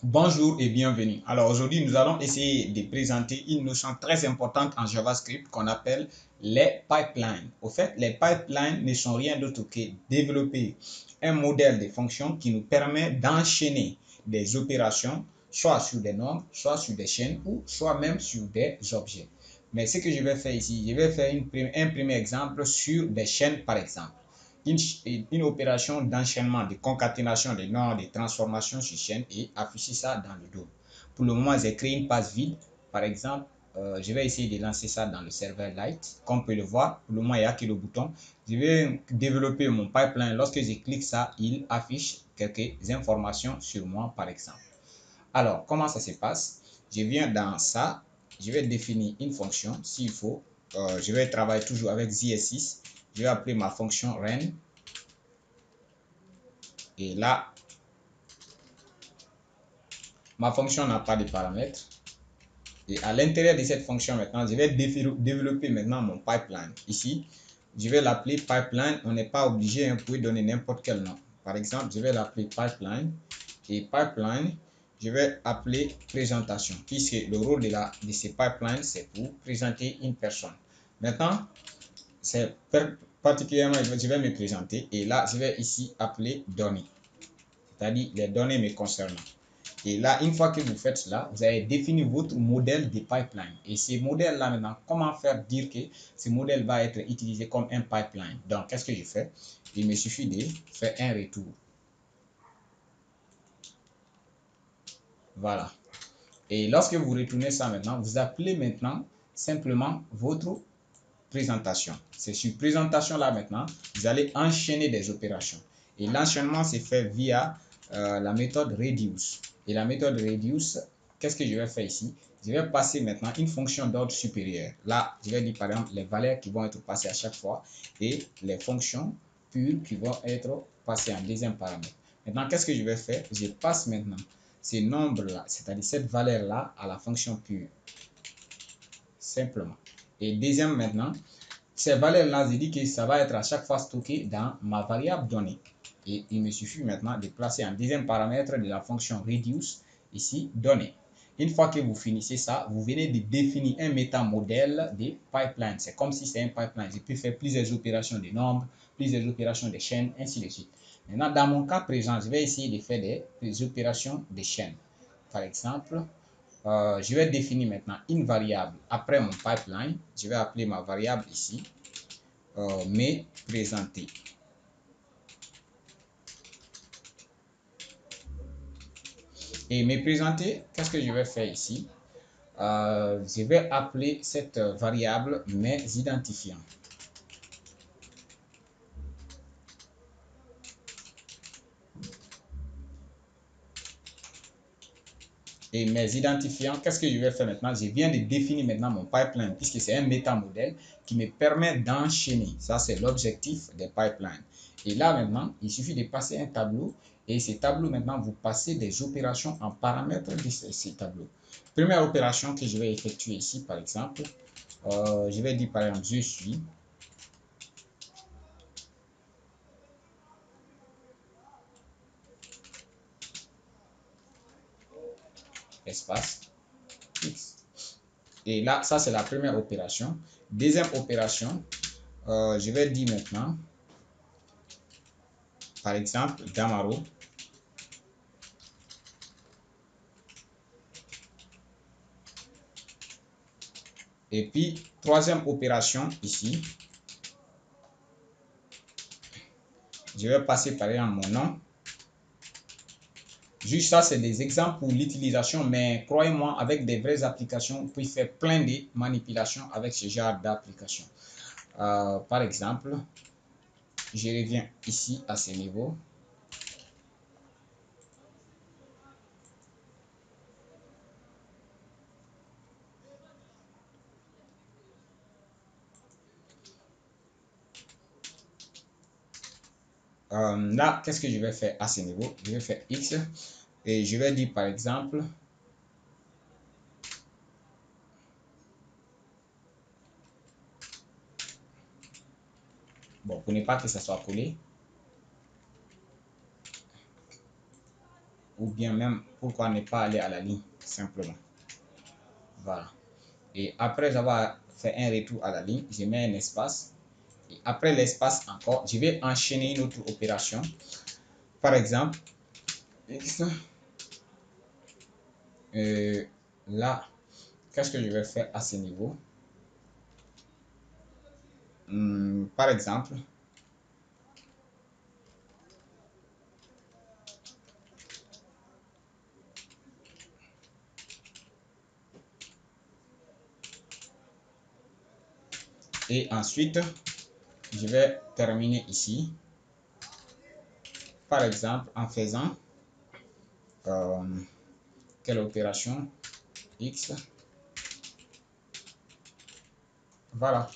Bonjour et bienvenue. Alors aujourd'hui, nous allons essayer de présenter une notion très importante en JavaScript qu'on appelle les pipelines. Au fait, les pipelines ne sont rien d'autre que développer un modèle de fonction qui nous permet d'enchaîner des opérations, soit sur des nombres, soit sur des chaînes ou soit même sur des objets. Mais ce que je vais faire ici, je vais faire un premier exemple sur des chaînes par exemple. Une opération d'enchaînement, de concaténation des noms, de transformation sur chaîne et afficher ça dans le DOM. Pour le moment, j'ai créé une page vide. Par exemple, je vais essayer de lancer ça dans le serveur Lite. Comme on peut le voir, pour le moment, il n'y a que le bouton. Je vais développer mon pipeline. Lorsque je clique ça, il affiche quelques informations sur moi, par exemple. Alors, comment ça se passe? Je viens dans ça. Je vais définir une fonction s'il faut. Je vais travailler toujours avec JS6. Je vais appeler ma fonction ren. Et là, ma fonction n'a pas de paramètres. Et à l'intérieur de cette fonction maintenant, je vais développer maintenant mon pipeline. Ici, je vais l'appeler pipeline. On n'est pas obligé, vous pouvez donner n'importe quel nom. Par exemple, je vais l'appeler pipeline. Et pipeline, je vais appeler présentation. Puisque le rôle de ces pipelines, c'est pour présenter une personne. Maintenant, c'est particulièrement, je vais me présenter. Et là, je vais ici appeler données. C'est-à-dire les données me concernant. Et là, une fois que vous faites cela, vous avez défini votre modèle de pipeline. Et ce modèle-là, maintenant, comment faire dire que ce modèle va être utilisé comme un pipeline? Donc, qu'est-ce que je fais? Il me suffit de faire un retour. Voilà. Et lorsque vous retournez ça maintenant, vous appelez maintenant simplement votre présentation. C'est sur présentation là maintenant, vous allez enchaîner des opérations. Et l'enchaînement se fait via la méthode reduce. Et la méthode reduce, qu'est-ce que je vais faire ici? Je vais passer maintenant une fonction d'ordre supérieur. Là, je vais dire par exemple les valeurs qui vont être passées à chaque fois et les fonctions pures qui vont être passées en deuxième paramètre. Maintenant, qu'est-ce que je vais faire? Je passe maintenant ces nombres-là, c'est-à-dire cette valeur-là à la fonction pure. Simplement. Et deuxième maintenant, ces valeurs-là, je dis que ça va être à chaque fois stocké dans ma variable donnée. Et il me suffit maintenant de placer un deuxième paramètre de la fonction reduce, ici, donnée. Une fois que vous finissez ça, vous venez de définir un métamodèle de pipeline. C'est comme si c'est un pipeline. Je peux faire plusieurs opérations de nombres, plusieurs opérations de chaînes, ainsi de suite. Maintenant, dans mon cas présent, je vais essayer de faire des opérations de chaînes. Par exemple, je vais définir maintenant une variable après mon pipeline. Je vais appeler ma variable ici, me présenter. Et me présenter, qu'est-ce que je vais faire ici? Je vais appeler cette variable mes identifiants. Et mes identifiants, qu'est-ce que je vais faire maintenant? Je viens de définir maintenant mon pipeline puisque c'est un métamodèle qui me permet d'enchaîner. Ça, c'est l'objectif des pipelines. Et là, maintenant, il suffit de passer un tableau et ces tableaux, maintenant, vous passez des opérations en paramètres de ces tableaux. Première opération que je vais effectuer ici, par exemple, je vais dire par exemple, je suis. Espace X. Et là, ça, c'est la première opération. Deuxième opération, je vais dire maintenant, par exemple, Damaro. Et puis, troisième opération ici, je vais passer par exemple mon nom. Juste ça, c'est des exemples pour l'utilisation, mais croyez-moi, avec des vraies applications, vous pouvez faire plein de manipulations avec ce genre d'application. Par exemple, je reviens ici à ce niveau. Là, qu'est-ce que je vais faire à ce niveau? Je vais faire X et je vais dire par exemple, bon, pour ne pas que ça soit collé, ou bien même pourquoi ne pas aller à la ligne simplement. Voilà. Et après avoir fait un retour à la ligne, je mets un espace. Et après l'espace encore, je vais enchaîner une autre opération. Par exemple, là, qu'est-ce que je vais faire à ce niveau? Par exemple, et ensuite, je vais terminer ici, par exemple, en faisant quelle opération? X. Voilà.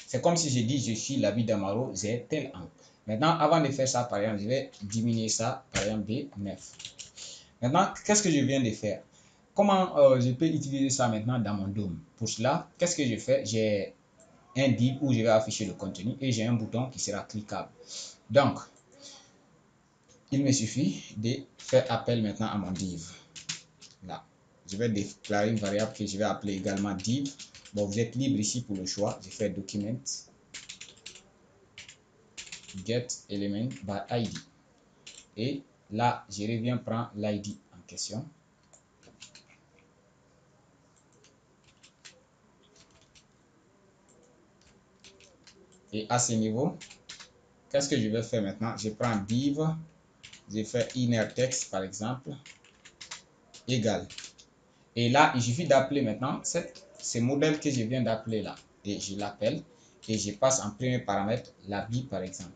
C'est comme si je dis je suis l'habit d'Amaro, j'ai tel an. Maintenant, avant de faire ça, par exemple, je vais diminuer ça, par exemple, de 9. Maintenant, qu'est-ce que je viens de faire? Comment je peux utiliser ça maintenant dans mon DOM? Pour cela, qu'est-ce que je fais? J'ai un div où je vais afficher le contenu et j'ai un bouton qui sera cliquable. Donc, il me suffit de faire appel maintenant à mon div. Là, je vais déclarer une variable que je vais appeler également div. Bon, vous êtes libre ici pour le choix. Je fais document get element by id. Et là, je reviens prendre l'id en question. Et à ce niveau, qu'est-ce que je vais faire maintenant? Je prends div, je fais inner text par exemple, égal. Et là, il suffit d'appeler maintenant ce modèle que je viens d'appeler là. Et je l'appelle et je passe en premier paramètre l'habit par exemple.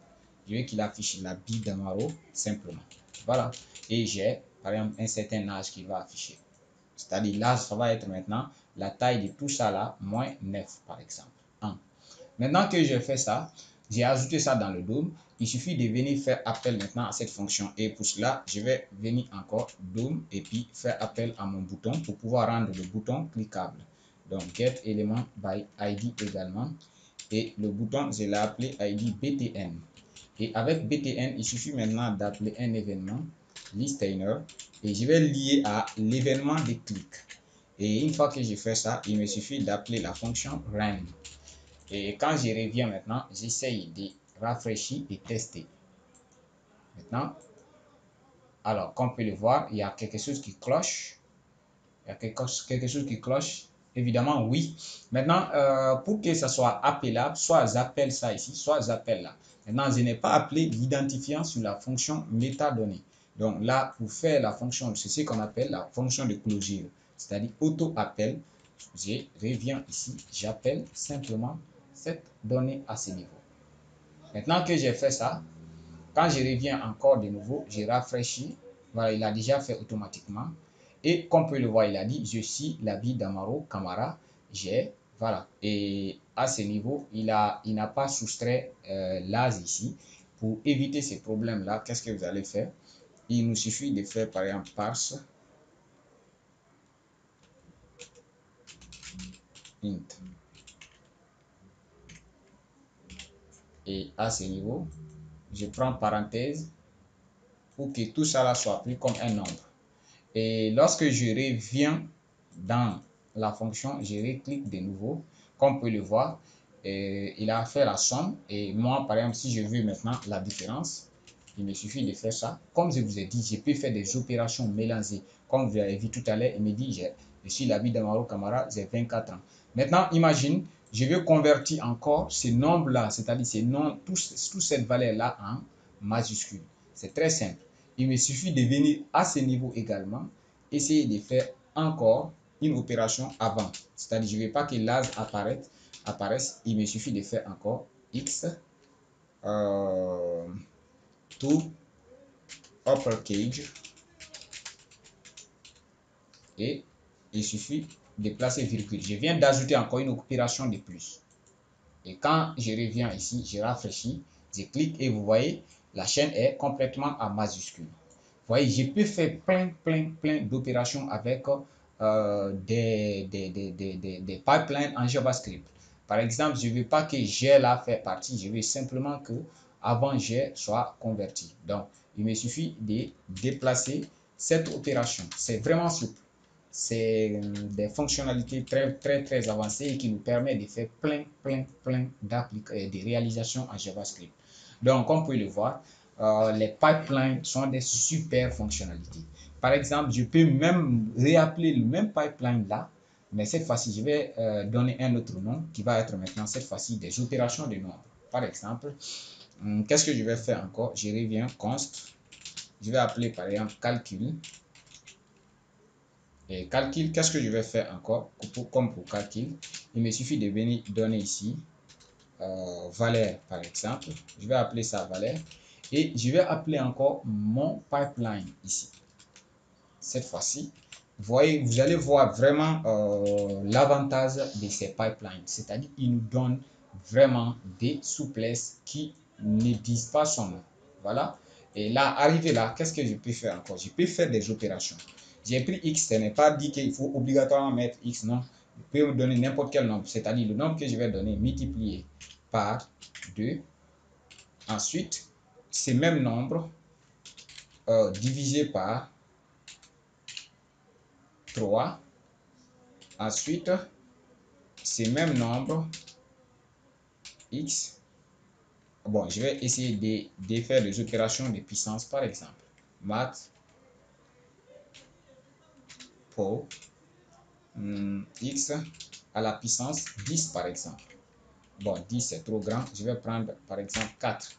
Je veux qu'il affiche l'habit d'Amaro simplement. Voilà. Et j'ai par exemple un certain âge qu'il va afficher. C'est-à-dire l'âge, ça va être maintenant la taille de tout ça là, moins 9 par exemple. 1. Maintenant que j'ai fait ça, j'ai ajouté ça dans le DOM. Il suffit de venir faire appel maintenant à cette fonction. Et pour cela, je vais venir encore DOM et puis faire appel à mon bouton pour pouvoir rendre le bouton cliquable. Donc, get element by id également. Et le bouton, je l'ai appelé id btn. Et avec btn, il suffit maintenant d'appeler un événement listeiner et je vais lier à l'événement de clic. Et une fois que j'ai fait ça, il me suffit d'appeler la fonction run. Et quand je reviens maintenant, j'essaye de rafraîchir et tester. Maintenant, alors, comme on peut le voir, il y a quelque chose qui cloche. Il y a quelque chose qui cloche. Évidemment, oui. Maintenant, pour que ça soit appelable, soit j'appelle ça ici, soit j'appelle là. Maintenant, je n'ai pas appelé l'identifiant sur la fonction métadonnée. Donc là, pour faire la fonction, c'est ce qu'on appelle la fonction de closure, c'est-à-dire auto-appel. Je reviens ici, j'appelle simplement cette donnée à ce niveau. Maintenant que j'ai fait ça, quand je reviens encore de nouveau, je rafraîchis. Voilà, il a déjà fait automatiquement. Et comme on peut le voir, il a dit, je suis l'habit d'Amaro Camara. J'ai, voilà. Et à ce niveau, il n'a pas soustrait l'âge ici. Pour éviter ces problèmes-là, qu'est-ce que vous allez faire? Il nous suffit de faire par exemple parse int. Et à ce niveau, je prends parenthèse pour que tout ça là soit pris comme un nombre. Et lorsque je reviens dans la fonction, je reclique de nouveau. Comme on peut le voir, il a fait la somme. Et moi, par exemple, si je veux maintenant la différence, il me suffit de faire ça. Comme je vous ai dit, je peux faire des opérations mélangées. Comme vous avez vu tout à l'heure, il me dit, je suis l'habit d'Amaro Camara, j'ai 24 ans. Maintenant, imagine, je veux convertir encore ce nombre-là, c'est-à-dire toute cette valeur-là en majuscule. C'est très simple. Il me suffit de venir à ce niveau également, essayer de faire encore une opération avant. C'est-à-dire, je ne veux pas que l'âge apparaisse. Il me suffit de faire encore X to uppercase et il suffit de placer virgule. Je viens d'ajouter encore une opération de plus. Et quand je reviens ici, je rafraîchis, je clique et vous voyez, la chaîne est complètement en majuscule. Vous voyez, je peux faire plein d'opérations avec des pipelines en JavaScript. Par exemple, je ne veux pas que G là fait partie, je veux simplement que avant G soit converti. Donc, il me suffit de déplacer cette opération. C'est vraiment souple. C'est des fonctionnalités très avancées qui nous permettent de faire plein de réalisations en JavaScript. Donc, comme vous pouvez le voir, les pipelines sont des super fonctionnalités. Par exemple, je peux même réappeler le même pipeline là, mais cette fois-ci, je vais donner un autre nom qui va être maintenant cette fois-ci des opérations de nombre. Par exemple, qu'est-ce que je vais faire encore? Je reviens, const. Je vais appeler par exemple calcul. Et calcul, qu'est-ce que je vais faire encore? Comme pour calcul, il me suffit de venir donner ici valeur par exemple. Je vais appeler ça valeur. Et je vais appeler encore mon pipeline ici. Cette fois-ci, voyez, vous allez voir vraiment l'avantage de ces pipelines. C'est-à-dire qu'ils nous donnent vraiment des souplesses qui ne disent pas son nom. Voilà. Et là, arrivé là, qu'est-ce que je peux faire encore? Je peux faire des opérations. J'ai pris X, ce n'est pas dit qu'il faut obligatoirement mettre X, non. Je peux me donner n'importe quel nombre, c'est-à-dire le nombre que je vais donner multiplié par 2. Ensuite, ces mêmes nombres divisé par 3. Ensuite, ces mêmes nombres X. Bon, je vais essayer de faire des opérations de puissance, par exemple. Math pour X à la puissance 10, par exemple. Bon, 10 c'est trop grand. Je vais prendre, par exemple, 4.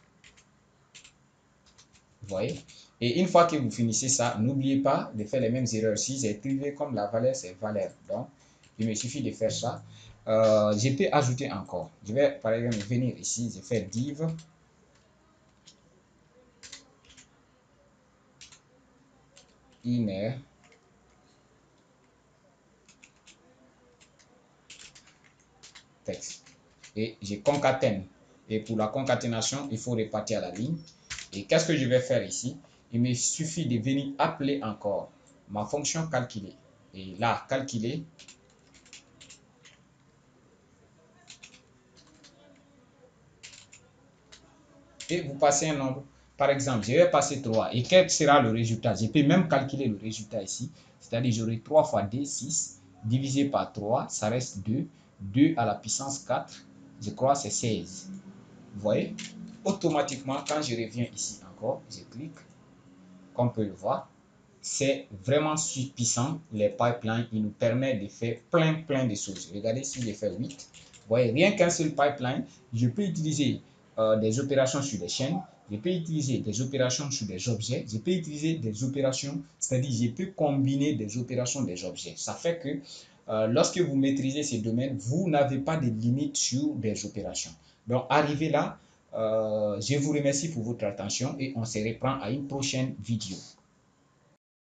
Vous voyez? Et une fois que vous finissez ça, n'oubliez pas de faire les mêmes erreurs. Si j'ai privé comme la valeur, c'est valeur. Donc, il me suffit de faire ça. Je peux ajouter encore. Je vais, par exemple, venir ici. Je fais div. Inner. Texte. Et je concatène. Et pour la concaténation, il faut répartir à la ligne. Et qu'est-ce que je vais faire ici? Il me suffit de venir appeler encore ma fonction calculer. Et là, calculer. Et vous passez un nombre. Par exemple, je vais passer 3. Et quel sera le résultat? Je peux même calculer le résultat ici. C'est-à-dire, j'aurai 3 fois D, 6. Divisé par 3, ça reste 2. 2 à la puissance 4, je crois c'est 16. Vous voyez? Automatiquement, quand je reviens ici encore, je clique. Comme on peut le voir, c'est vraiment puissant. Les pipelines, ils nous permettent de faire plein de choses. Regardez si je fais 8. Vous voyez, rien qu'un seul pipeline, je peux utiliser des opérations sur des chaînes, je peux utiliser des opérations sur des objets, je peux utiliser des opérations, c'est-à-dire je peux combiner des opérations des objets. Ça fait que lorsque vous maîtrisez ces domaines, vous n'avez pas de limite sur des opérations. Donc, arrivé là, je vous remercie pour votre attention et on se reprend à une prochaine vidéo.